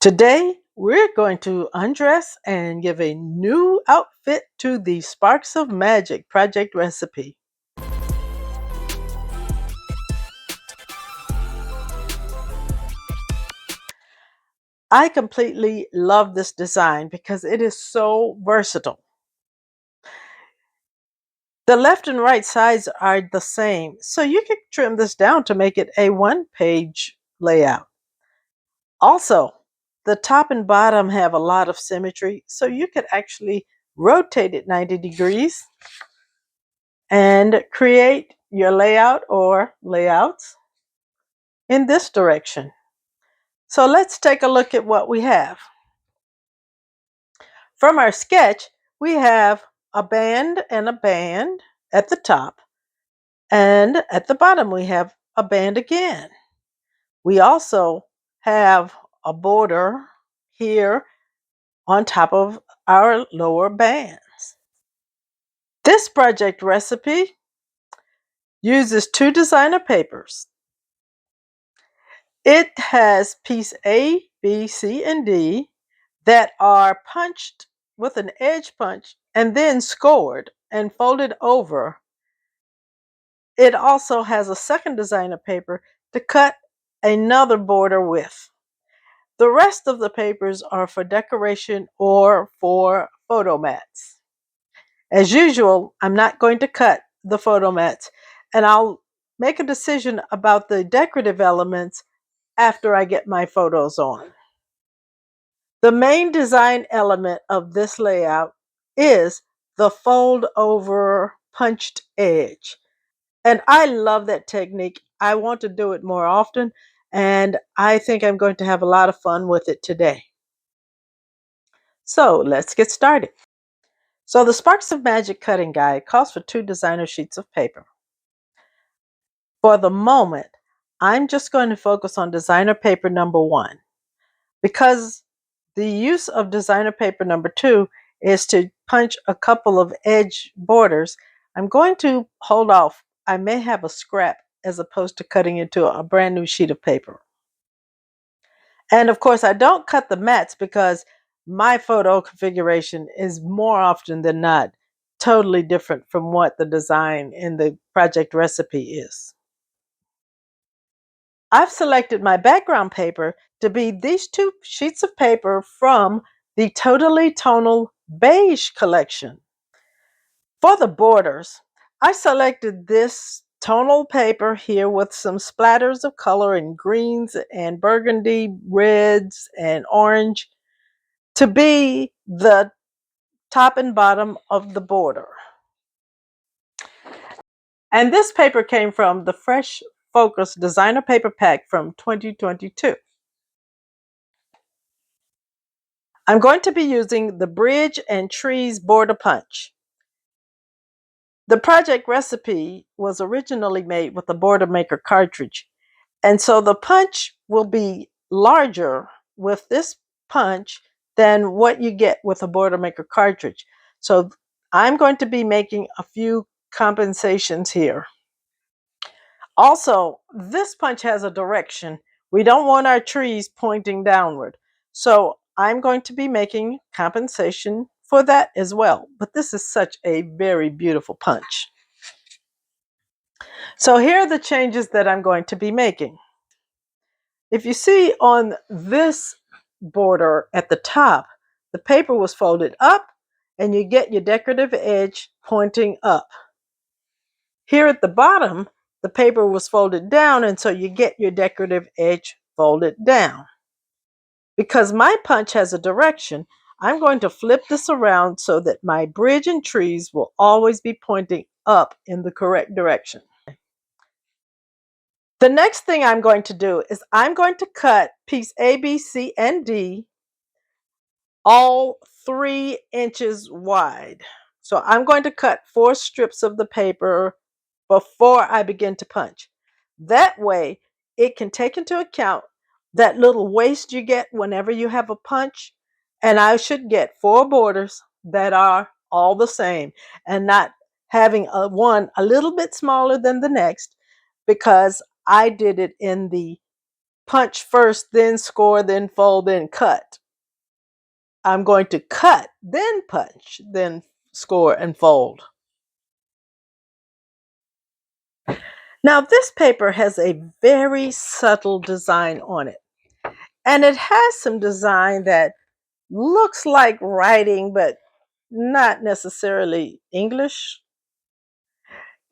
Today, we're going to undress and give a new outfit to the Sparks of Magic project recipe. I completely love this design because it is so versatile. The left and right sides are the same, so you can trim this down to make it a one-page layout. Also, the top and bottom have a lot of symmetry, so you could actually rotate it 90 degrees and create your layout or layouts in this direction. So let's take a look at what we have. From our sketch, we have a band and a band at the top, and at the bottom we have a band again. We also have a border here on top of our lower bands. This project recipe uses two designer papers. It has piece A, B, C, and D that are punched with an edge punch and then scored and folded over. It also has a second designer paper to cut another border with. The rest of the papers are for decoration or for photo mats. As usual, I'm not going to cut the photo mats, and I'll make a decision about the decorative elements after I get my photos on. The main design element of this layout is the fold over punched edge. And I love that technique. I want to do it more often, and I think I'm going to have a lot of fun with it today. So let's get started. So the Sparks of Magic cutting guide calls for two designer sheets of paper. For the moment, I'm just going to focus on designer paper number 1 because the use of designer paper number 2 is to punch a couple of edge borders. I'm going to hold off. I may have a scrap as opposed to cutting into a brand new sheet of paper. And of course, I don't cut the mats because my photo configuration is more often than not totally different from what the design in the project recipe is. I've selected my background paper to be these two sheets of paper from the Totally Tonal Beige collection. For the borders, I selected this tonal paper here with some splatters of color in greens and burgundy, reds, and orange to be the top and bottom of the border. And this paper came from the Fresh Focus Designer Paper Pack from 2022. I'm going to be using the Bridge and Trees Border Punch. The project recipe was originally made with the Border Maker cartridge, and so the punch will be larger with this punch than what you get with a Border Maker cartridge. So I'm going to be making a few compensations here. Also, this punch has a direction. We don't want our trees pointing downward. So I'm going to be making compensation for that as well. But this is such a very beautiful punch. So here are the changes that I'm going to be making. If you see on this border at the top, the paper was folded up and you get your decorative edge pointing up. Here at the bottom, the paper was folded down, and so you get your decorative edge folded down. Because my punch has a direction, I'm going to flip this around so that my bridge and trees will always be pointing up in the correct direction. The next thing I'm going to do is I'm going to cut piece A, B, C, and D all 3 inches wide. So I'm going to cut 4 strips of the paper before I begin to punch. That way, it can take into account that little waste you get whenever you have a punch, and I should get 4 borders that are all the same and not having one a little bit smaller than the next because I did it in the punch first, then score, then fold, then cut. I'm going to cut, then punch, then score and fold. Now, this paper has a very subtle design on it. And it has some design that looks like writing, but not necessarily English.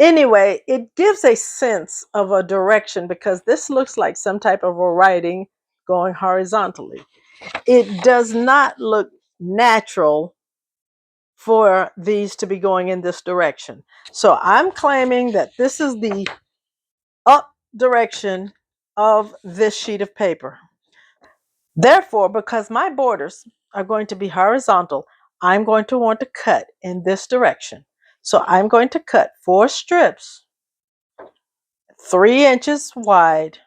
Anyway, it gives a sense of a direction because this looks like some type of a writing going horizontally. It does not look natural for these to be going in this direction. So I'm claiming that this is the up direction of this sheet of paper. Therefore, because my borders are going to be horizontal, I'm going to want to cut in this direction. So I'm going to cut 4 strips 3 inches wide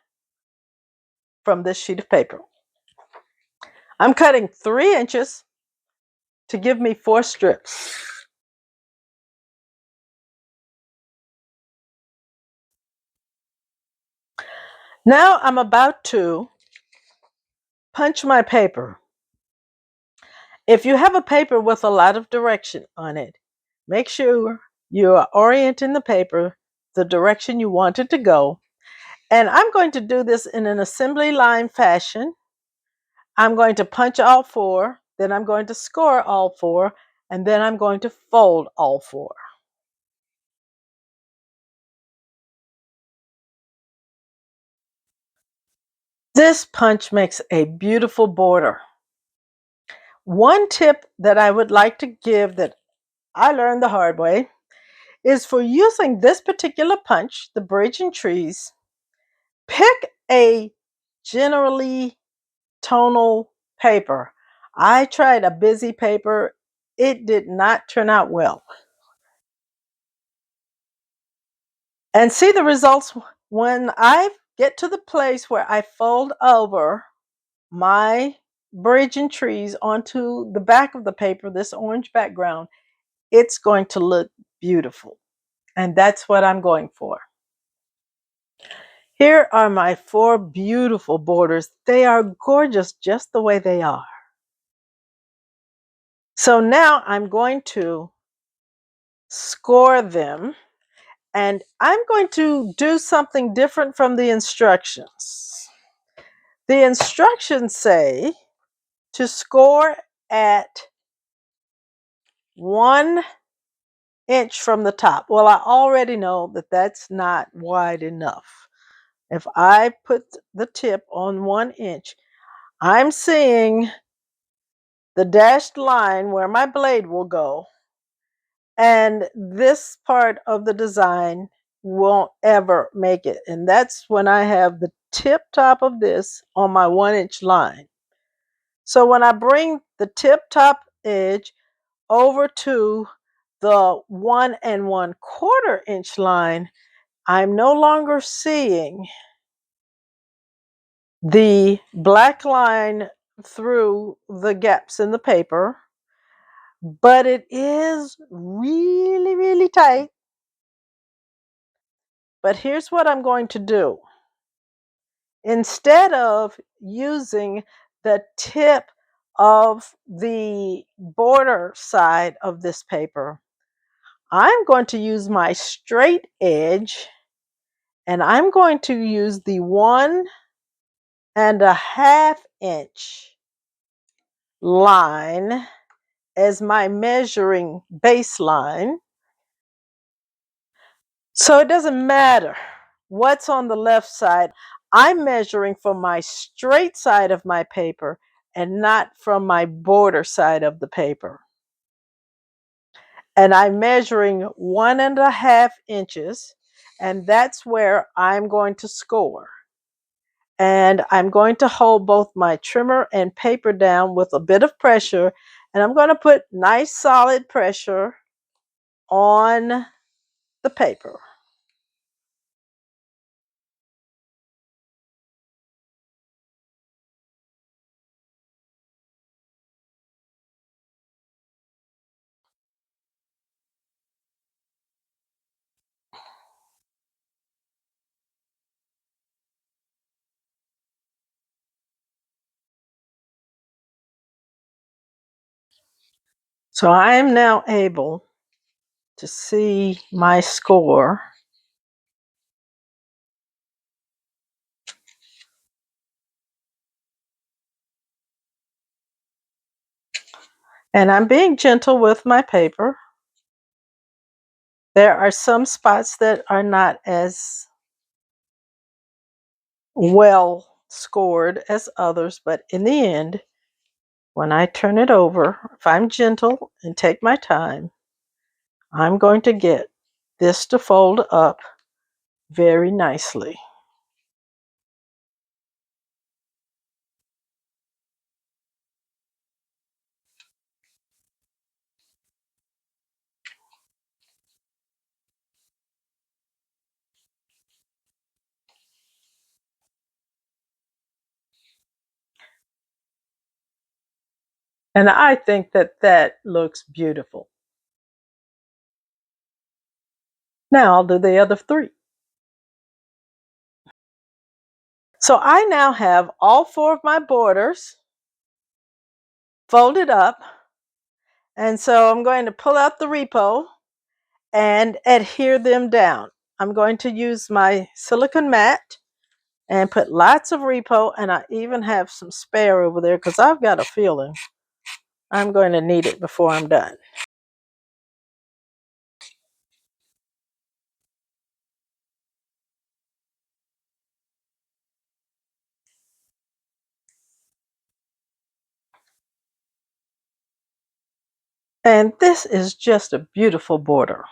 from this sheet of paper. I'm cutting 3 inches to give me 4 strips. Now I'm about to punch my paper. If you have a paper with a lot of direction on it, make sure you are orienting the paper the direction you want it to go. And I'm going to do this in an assembly line fashion. I'm going to punch all 4, then I'm going to score all 4, and then I'm going to fold all 4. This punch makes a beautiful border. One tip that I would like to give that I learned the hard way is for using this particular punch, the bridge and trees, pick a generally tonal paper. I tried a busy paper. It did not turn out well. And see the results when I get to the place where I fold over my bridge and trees onto the back of the paper, this orange background, it's going to look beautiful. And that's what I'm going for. Here are my 4 beautiful borders. They are gorgeous just the way they are. So now I'm going to score them, and I'm going to do something different from the instructions. The instructions say to score at 1 inch from the top. Well, I already know that that's not wide enough. If I put the tip on 1 inch, I'm seeing the dashed line where my blade will go. And this part of the design won't ever make it. And that's when I have the tip top of this on my 1 inch line. So when I bring the tip top edge over to the 1 1/4 inch line, I'm no longer seeing the black line through the gaps in the paper, but it is really, really tight. But here's what I'm going to do. Instead of using the tip of the border side of this paper, I'm going to use my straight edge, and I'm going to use the 1.5 inch line as my measuring baseline. So it doesn't matter what's on the left side. I'm measuring from my straight side of my paper and not from my border side of the paper. And I'm measuring 1.5 inches, and that's where I'm going to score. And I'm going to hold both my trimmer and paper down with a bit of pressure, and I'm going to put nice solid pressure on the paper. So I am now able to see my score. And I'm being gentle with my paper. There are some spots that are not as well scored as others, but in the end, when I turn it over, if I'm gentle and take my time, I'm going to get this to fold up very nicely. And I think that that looks beautiful. Now I'll do the other three. So I now have all four of my borders folded up. And so I'm going to pull out the repo and adhere them down. I'm going to use my silicone mat and put lots of repo, and I even have some spare over there because I've got a feeling I'm going to need it before I'm done. And this is just a beautiful border.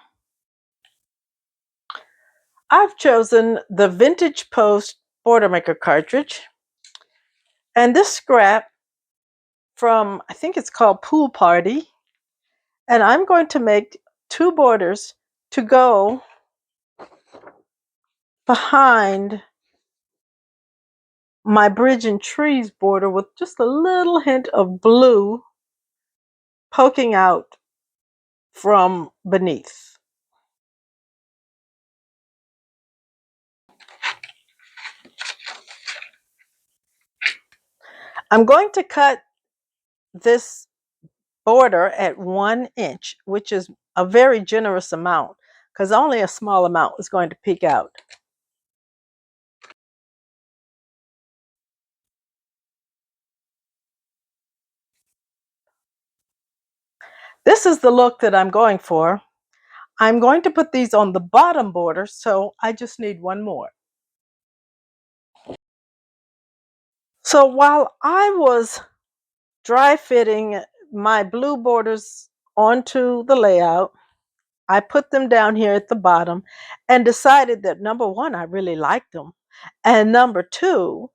I've chosen the Vintage Post Border Maker cartridge, and this scrap from, I think it's called Pool Party, and I'm going to make two borders to go behind my Bridge and Trees border with just a little hint of blue poking out from beneath. I'm going to cut this border at 1 inch, which is a very generous amount because only a small amount is going to peek out. This is the look that I'm going for. I'm going to put these on the bottom border, so I just need one more. So while I was dry fitting my blue borders onto the layout, I put them down here at the bottom and decided that number one, I really liked them. And number two,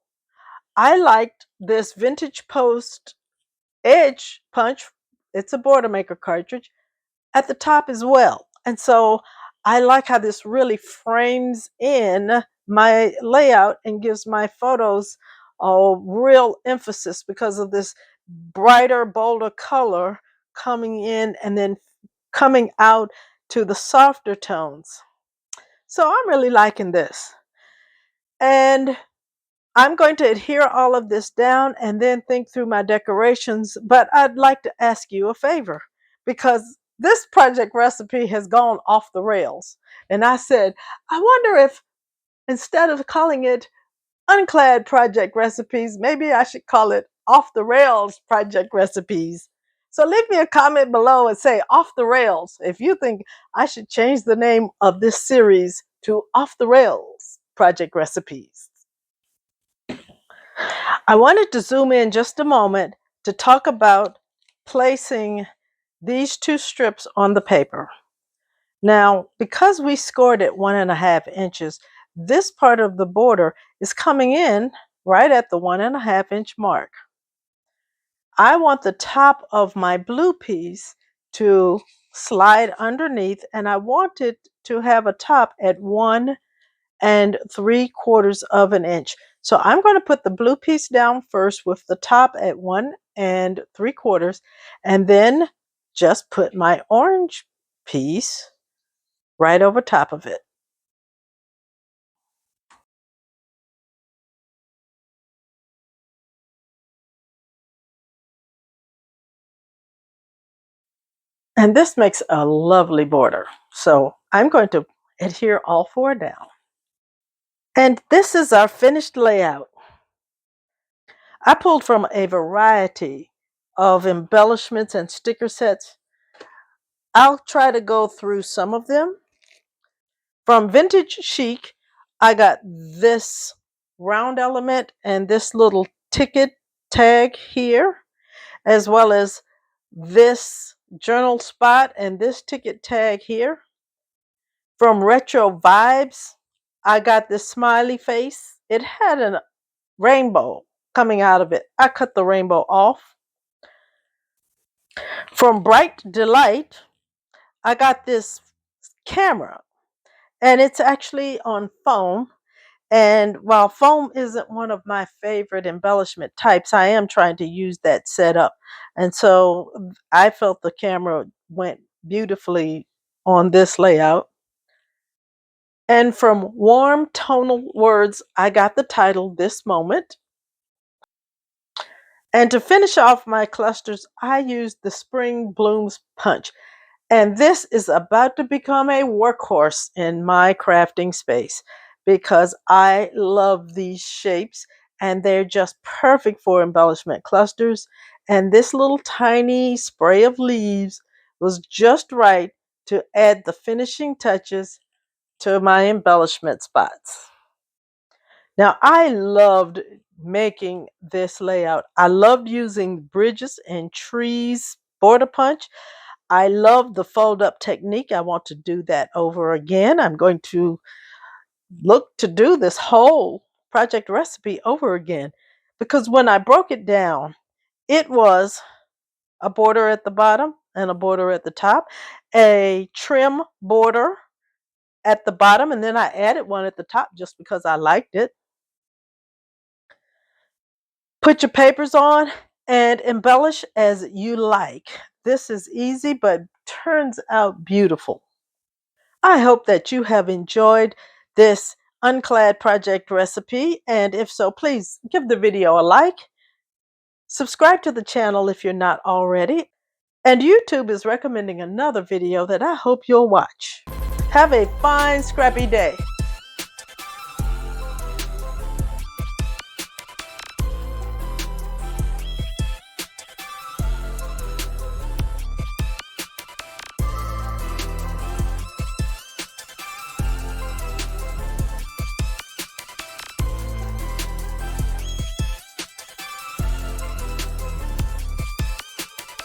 I liked this Vintage Post edge punch. It's a border maker cartridge at the top as well. And so I like how this really frames in my layout and gives my photos a real emphasis because of this brighter, bolder color coming in and then coming out to the softer tones. So I'm really liking this. And I'm going to adhere all of this down and then think through my decorations, but I'd like to ask you a favor because this project recipe has gone off the rails. And I said, I wonder if instead of calling it Unclad Project Recipes, maybe I should call it Off the Rails Project Recipes. So leave me a comment below and say Off the Rails if you think I should change the name of this series to Off the Rails Project Recipes. I wanted to zoom in just a moment to talk about placing these two strips on the paper. Now, because we scored at 1.5 inches, this part of the border is coming in right at the 1.5 inch mark. I want the top of my blue piece to slide underneath, and I want it to have a top at 1.75 inches. So I'm going to put the blue piece down first with the top at 1.75, and then just put my orange piece right over top of it. And this makes a lovely border. So I'm going to adhere all 4 down. And this is our finished layout. I pulled from a variety of embellishments and sticker sets. I'll try to go through some of them. From Vintage Chic, I got this round element and this little ticket tag here, as well as this journal spot and this ticket tag here. From Retro Vibes, I got this smiley face. It had a rainbow coming out of it. I cut the rainbow off. From Bright Delight, I got this camera, and it's actually on foam. And while foam isn't one of my favorite embellishment types, I am trying to use that setup. And so I felt the camera went beautifully on this layout. And from Warm Tonal Words, I got the title This Moment. And to finish off my clusters, I used the Spring Blooms Punch. And this is about to become a workhorse in my crafting space because I love these shapes and they're just perfect for embellishment clusters. And this little tiny spray of leaves was just right to add the finishing touches to my embellishment spots. Now, I loved making this layout. I loved using bridges and trees border punch. I love the fold up technique. I want to do that over again. I'm going to look to do this whole project recipe over again because when I broke it down, it was a border at the bottom and a border at the top, a trim border at the bottom, and then I added one at the top just because I liked it. Put your papers on and embellish as you like. This is easy, but turns out beautiful. I hope that you have enjoyed this unclad project recipe, and if so, please give the video a like. Subscribe to the channel if you're not already, and YouTube is recommending another video that I hope you'll watch. Have a fine, scrappy day.